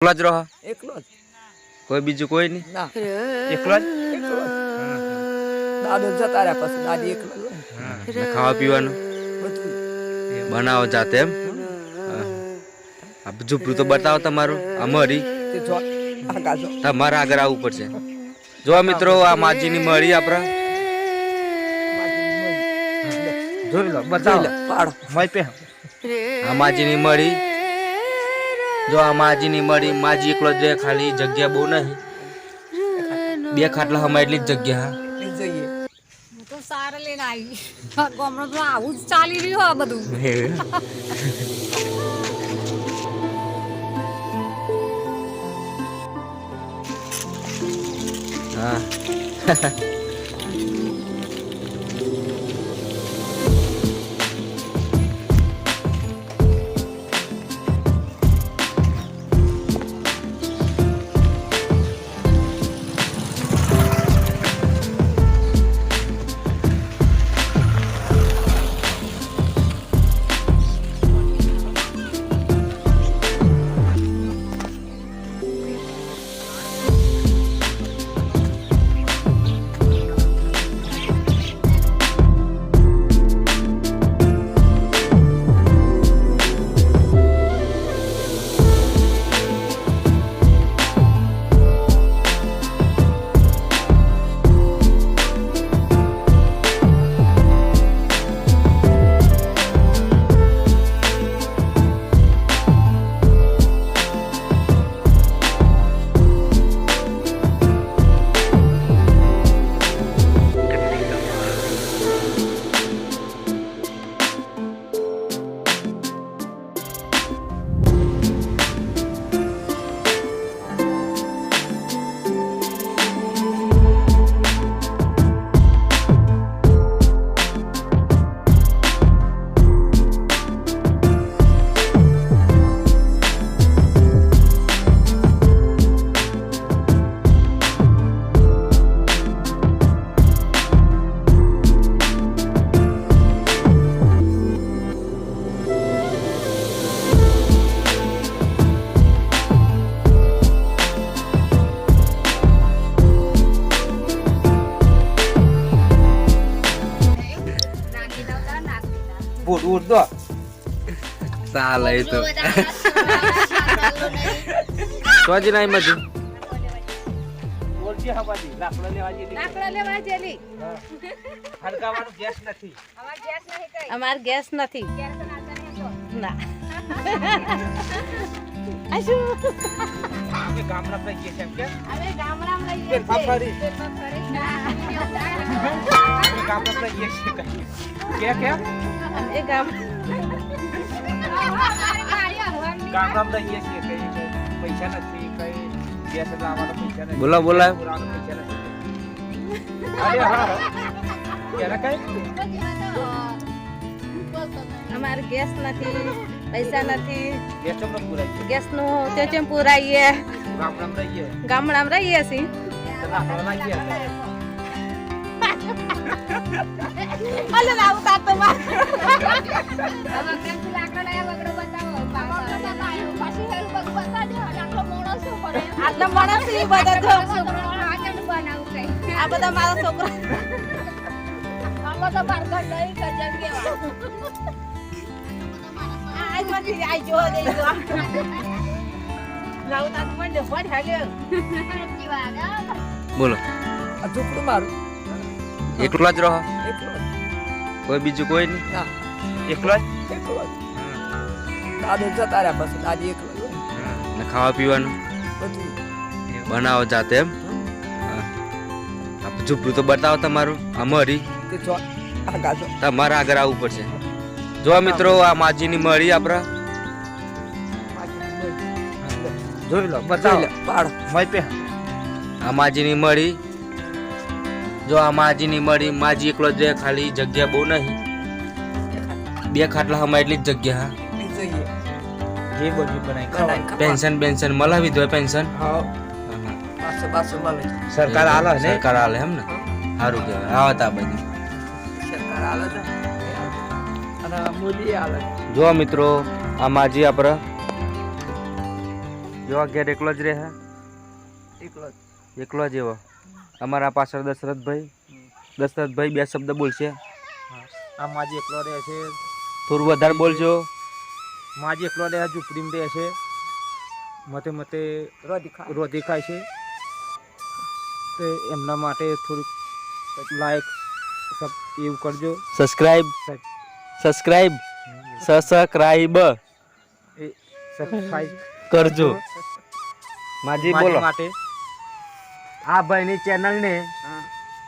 એકલો જ રહો? એકલો જ. કોઈ બીજું કોઈ નહીં? ના, એકલો જ? એકલો જ. દાદો જતા રહ્યા પછી દાદી એકલો જ હોય. ને ખાવા પીવાનું બધું બનાવો જાતે એમ? આ ઝૂંપડું તો બતાવો તમારું. અમારી તે જો આગળ જો. તમારે આગળ આવવું પડશે. જો મિત્રો આ માજીની મળી આપણે જોઈ લો, બતાવો. પાડો. આ માજીની મળી. જો આ માજીની મળી, માજી એકલો જ રહે, ખાલી જગ્યા બહુ નહીં. 2 ખાટલા હમણાં એટલી જ જગ્યા. જોઈએ. હું તો સારા લઈને આવી. ગામમાં તો આવું જ ચાલી રહ્યું આ બધું. હા. ઉડો ચાલે એ તો તોજી નહીં મજી બોલજી હવાજી લાકડા લેવા જેલી હડકાવાનું ગેસ નથી અમાર ગેસ નથી ના આશુ અમે ગામડા પર ગઈએ કેમ કે અમે ગામડામાં રહીએ ફરી છીએ ગામડા પર ગઈએ છીએ કે એ ગામ ગામડામાં રહીએ છીએ કઈ પૈસા નથી કઈ ગેસ લાવવાનો પૈસા નથી બોલા બોલા પૈસા નથી અરે હા કેરા કઈ અમાર ગેસ નથી પૈસા નથી ગેસ તો પૂરાઈ ગેસ નું તે ચેમ પુરાઈએ ગામડામાં રહીએ છીએ લાકડા લાગીએ અલે લાવ તાતો માં હવે કેમથી લાકડા લાયા વગડો બતાવો પાછી હેરું બધું બતાજો આટલો મોણો શું પડે આટલા માણસ ઈ બધા જો છોકરો આચન બનાવું કઈ આ બધા મારા છોકરા આમાં તો બરગર નહીં કજન કેવા આજ માંથી આઈ જો દે જો લાવ તાતો મંડે ફોડ હાલ્યો બોલો આ ઝૂંપડું મારું. એકલો જ રહો? એકલો જ. કોઈ બીજું કોઈ નહીં? ના, એકલો જ? એકલો જ. દાદો જતા રહ્યા પછી દાદી એકલો જ હોય. ને ખાવા પીવાનું બધું બનાવો જાતે એમ? આ ઝૂંપડું તો બતાવો તમારું. અમારી તે જો આગળ જો. તમારે આગળ આવવું પડશે. જો મિત્રો આ માજીની મળી આપણે જોઈ લો, બતાવો. પાડો. આ માજીની મળી. જો આ માજીની મળી, માજી એકલો જ રહે, ખાલી જગ્યા બહુ નહીં. 2 ખાટલા હમણાં એટલી જ જગ્યા. જોઈએ. એ બધું બનાવી પેન્શન બેન્શન મળે વિધવા પેન્શન હા. પાછો મળે. સરકાર આલે ને? સરકાર આલે એમ ને? સારું કહેવાય. આવતા બધું સરકાર આલે છે અને મોદી આલે. જો મિત્રો આ માજી આપણે જેવા ઘેર એકલો જ રહે એકલો એકલો જ એવો અમારા પાછળ દશરથભાઈ બે શબ્દ બોલશે આ માજી એકલો રહે છે થોડું વધારે બોલજો માજી એકલો રહે ઝૂંપડીમાં રહે છે મતે મતે રોધી ખાય છે તો એમના માટે થોડુંક લાઈક સબ એવું કરજો સબસ્ક્રાઇબ એ સબસ્ક્રાઇબ કરજો માજી બોલો માટે આ ભાઈની ચેનલ ને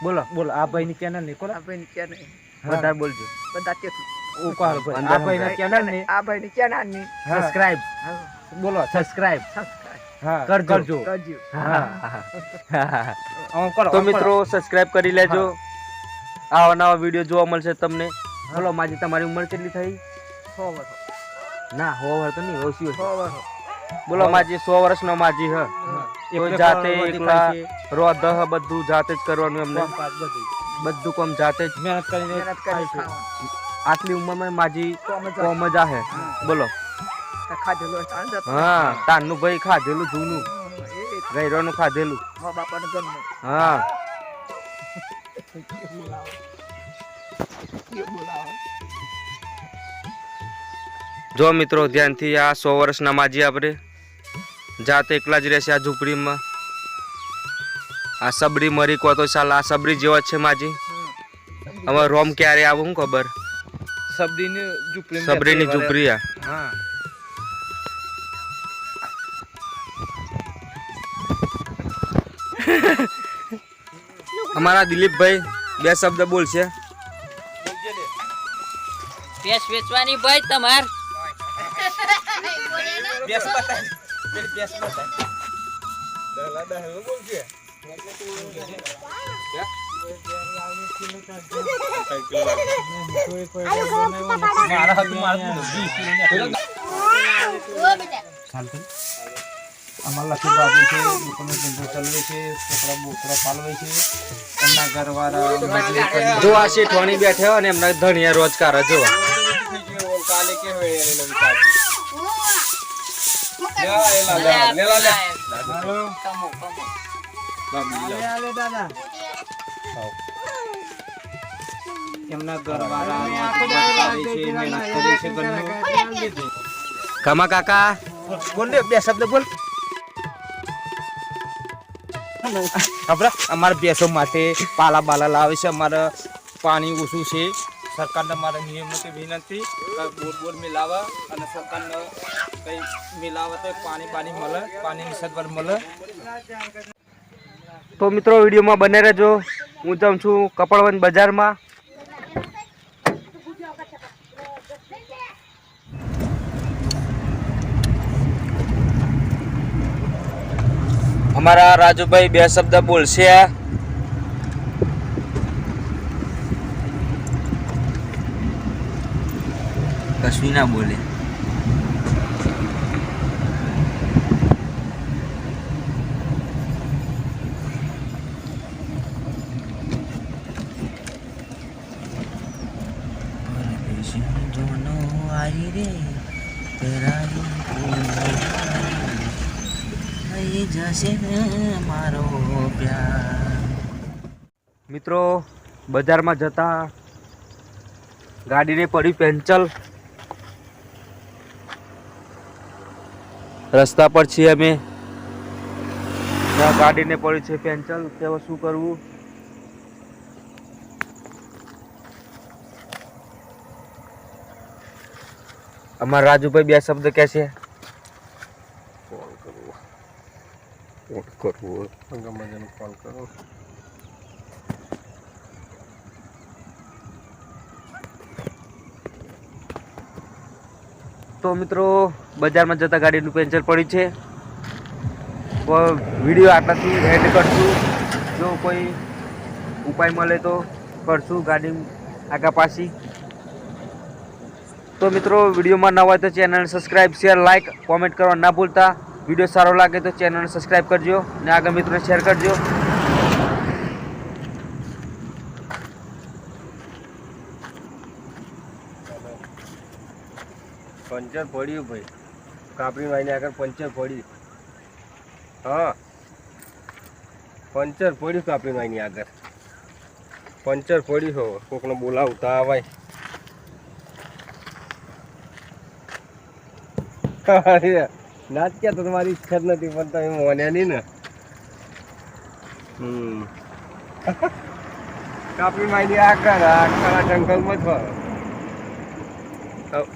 બોલો બોલો આ ભાઈની ચેનલ ને કોણ આપણે નીચે નહીં વધારે બોલજો બધા તે આ ભાઈની ચેનલ ને આ ભાઈ નીચે ના નહીં સબસ્ક્રાઇબ બોલો સબસ્ક્રાઇબ હા કરજો કરજો તો મિત્રો સબસ્ક્રાઇબ કરી લેજો આવા નવા વિડીયો જોવા મળશે તમને બોલો માજી તમારી ઉંમર કેટલી થઈ 100 વર્ષ ના 100 વર્ષ તો નહીં ઓછી 100 વર્ષ બોલો માજી 100 વર્ષનો માજી હ કોઈ જાતે એકલા રોધ બધું જાતે જ કરવાનું એમને બધું કામ જાતે જ મહેનત કરીને મહેનત કરી ખાવાનું આટલી ઉંમરમાં માજી કોમ જ કોમ જ આહે બોલો ખાધેલું તાણ જતો હા તાનનું ભાઈ ખાધેલું જૂનું એ ગૈરોનું ખાધેલું મા બાપાનું જન્મ હા જો મિત્રો ધ્યાનથી આ 100 વર્ષના માજી આપણે જાતે એકલા જ રહેશે આ ઝૂંપડીમાં આ સબરી મરી કો તો ચાલ આ સબરી જેવા જ છે માજી હવે રોમ ક્યારે આવું હું ખબર સબરીની ઝૂંપડી સબરીની ઝૂંપડી આ હા અમારા દિલીપભાઈ બે શબ્દ બોલશે ભેંસ વેચવાની ભાઈ તમાર અમારા લખી બાબુ છે દુકાનો ધંધો ચલાવે છે છોકરા બોકરા પાલવે છે એમના ઘરવાળા જો આ શેઠવાણી બેઠા અને એમના ધણિયા રોજગાર જો કાલે કે હોય કમો એમના ઘરવાળા મહેનત કરે છે ઘરનું કામા કાકા બોલ ને બે શબ્દ બોલ આપણા અમારા ભેંસો માટે પાલા બાલા લાવે છે અમારે પાણી ઓછું છે સરકારને મારા નિયમથી વિનંતી બોર મિલાવા અને સરકારને કંઈ મિલાવે તો પાણી મળે પાણીની સગવડ મળે તો મિત્રો વિડીયોમાં બને રહેજો હું જાઉં છું કપડવંજ બજારમાં અમારા રાજુભાઈ બે શબ્દ બોલશે કશું ના બોલે મિત્રો બજારમાં જતા ગાડીને પડી પેન્ચલ રસ્તા પર છીએ અમે ગાડીને પડી છે પેન્ચલ તેઓ શું કરવું અમારા રાજુભાઈ બે શબ્દ કહે છે કોલ કરો તો મિત્રો બજારમાં જતા ગાડીનું પેન્ચર પડી છે વિડીયો આટલાથી એડ કરશું જો કોઈ ઉપાય મળે તો કરશું ગાડી આગા પાછી તો મિત્રો વિડીયોમાં નવા હોય તો ચેનલને સબસ્ક્રાઇબ શેર લાઇક કોમેન્ટ કરવા ના ભૂલતા વિડીયો સારો લાગે તો ચેનલને સબસ્ક્રાઇબ કરજો અને આગળ મિત્રોને શેર કરજો પંચર પડ્યું ભાઈ કાપડી વાઈને આગળ પંચર પડ્યું હા પંચર પડ્યું કાપીને એની આગળ પંચર પડ્યું હો કોકને બોલાવતા આવાય ના જ ક્યાં તો તમારી ઈચ્છા જ નથી પણ તમે મોન્યા નહીં ને કાપી માયની આગળ આખા જંગલમાં જ હવે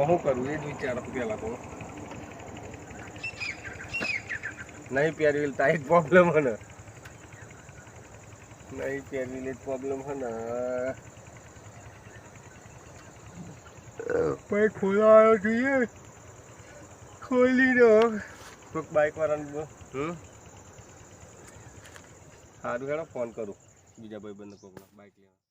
શું કરું એ જ વિચારો પેલા તો નહીં પહેરવી તાઈ પ્રોબ્લેમ હે ને નહીં પહેરવી જ પ્રોબ્લેમ હે ને ભાઈ ખોલા આવ્યો જોઈએ ખોલી દો કોઈક બાઇક વાળાને સારું હેડો ફોન કરું બીજા ભાઈ બંને કોકનો બાઇક લેવા